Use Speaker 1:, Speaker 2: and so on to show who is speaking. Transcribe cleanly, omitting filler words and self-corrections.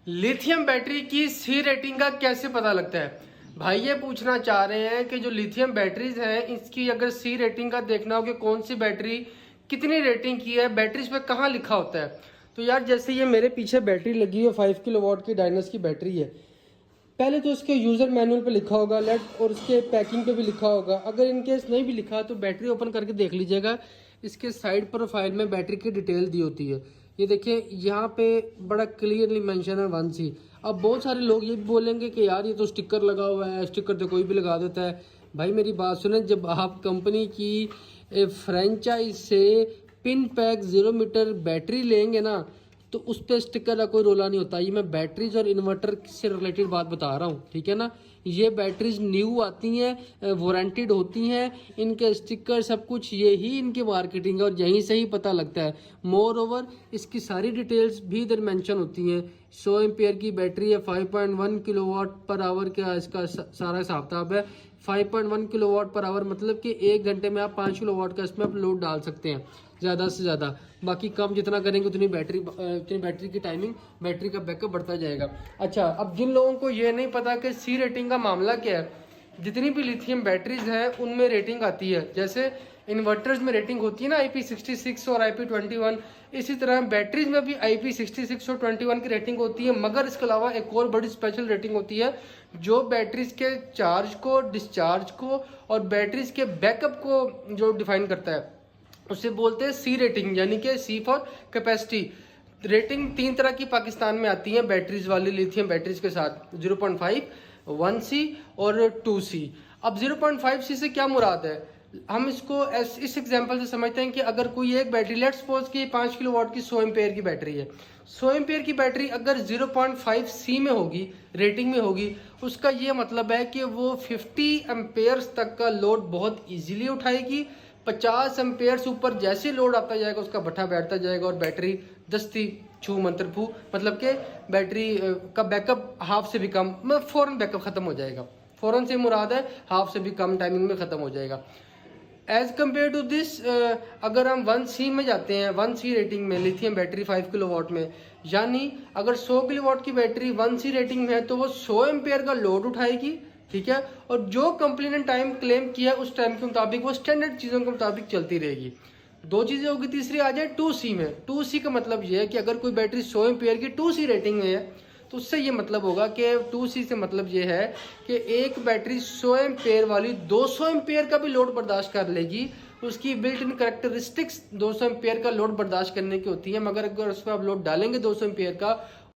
Speaker 1: Lithium battery की सी rating का कैसे पता लगता है? भाई ये पूछना चाह रहे हैं कि जो लिथियम बैटरीज हैं इसकी अगर सी रेटिंग का देखना हो कि कौन सी बैटरी कितनी रेटिंग की है, बैटरीज पे कहाँ लिखा होता है। तो यार जैसे ये मेरे पीछे बैटरी लगी है 5 किलोवाट की डायनस की बैटरी है। पहले तो उसके यूज़र मैनुअल पे लिखा होगा लेट और उसके पैकिंग पे भी लिखा होगा। अगर इनकेस नहीं भी लिखा तो बैटरी ओपन करके देख लीजिएगा, इसके साइड प्रोफाइल में बैटरी की डिटेल दी होती है। ये देखिए यहाँ पे बड़ा क्लियरली मेंशन है 1C। अब बहुत सारे लोग ये भी बोलेंगे कि यार ये तो स्टिकर लगा हुआ है, स्टिकर तो कोई भी लगा देता है। भाई मेरी बात सुने, जब आप कंपनी की फ्रेंचाइज से पिन पैक 0 मीटर बैटरी लेंगे ना तो उस पर स्टिकर का कोई रोला नहीं होता। ये मैं बैटरीज और इन्वर्टर से रिलेटेड बात बता रहा हूँ, ठीक है ना। ये बैटरीज न्यू आती हैं, वारंटेड होती हैं, इनके स्टिकर सब कुछ यही इनकी मार्केटिंग है और यहीं से ही पता लगता है। मोर ओवर इसकी सारी डिटेल्स भी इधर मेंशन होती हैं। 100 एम्पेयर की बैटरी है, 5.1 किलोवाट पर आवर का इसका सारा हिसाब किताब है। 5.1 किलोवाट पर आवर मतलब कि 1 घंटे में आप 5 किलोवाट का इसमें आप लोड डाल सकते हैं ज़्यादा से ज़्यादा। बाकी कम जितना करेंगे उतनी बैटरी की टाइमिंग, बैटरी का बैकअप बढ़ता जाएगा। अच्छा, अब जिन लोगों को ये नहीं पता कि सी रेटिंग का मामला क्या है, जितनी भी लिथियम बैटरीज हैं उनमें रेटिंग आती है। जैसे इन्वर्टर्स में रेटिंग होती है ना IP66 और IP21, इसी तरह बैटरीज में भी IP66 और 21 की रेटिंग होती है। मगर इसके अलावा एक और बड़ी स्पेशल रेटिंग होती है जो बैटरीज के चार्ज को, डिस्चार्ज को और बैटरीज के बैकअप को जो डिफाइन करता है, उसे बोलते हैं सी रेटिंग, यानी कि सी फॉर कैपेसिटी। रेटिंग 3 तरह की पाकिस्तान में आती है बैटरीज वाली, लिथियम बैटरीज के साथ 0.5, 1C और 2C। अब 0.5C से क्या मुराद है? हम इसको इस एग्जांपल से समझते हैं कि अगर कोई एक बैटरी, लेट्स सपोज कि 5 किलोवाट की 100 एम्पेयर की बैटरी है। 100 एम्पेयर की बैटरी अगर 0.5C में होगी, रेटिंग में होगी, उसका ये मतलब है कि वो 50 एम्पेयर्स तक का लोड बहुत इजीली उठाएगी। 50 एम्पेयर्स ऊपर जैसे लोड आता जाएगा उसका भट्ठा बैठता जाएगा और बैटरी दस्ती छू मंत्र फू, मतलब कि बैटरी का बैकअप हाफ से भी कम, मतलब फ़ौरन बैकअप ख़त्म हो जाएगा। फ़ौरन से मुराद है हाफ से भी कम टाइमिंग में ख़त्म हो जाएगा। एज कम्पेयर टू दिस, अगर हम 1C में जाते हैं, 1C रेटिंग में लिथियम बैटरी 5 किलोवाट में, यानी अगर 100 किलोवाट की बैटरी 1C रेटिंग में है तो वो 100 एम्पेयर का लोड उठाएगी, ठीक है। और जो कंपनी ने टाइम क्लेम किया उस टाइम के मुताबिक वो स्टैंडर्ड चीज़ों के मुताबिक चलती रहेगी। 2 चीज़ें होगी। तीसरी आ जाए 2C में। 2C का मतलब ये है कि अगर कोई बैटरी 100 एम्पेयर की 2C रेटिंग में है तो उससे ये मतलब होगा कि 2C से मतलब ये है कि एक बैटरी 100 एम्पेयर वाली 200 एम्पेयर का भी लोड बर्दाश्त कर लेगी। उसकी बिल्ट इन करेक्टरिस्टिक्स 200 एम्पेयर का लोड बर्दाश्त करने की होती है, मगर अगर उस पर आप लोड डालेंगे 200 एम्पेयर का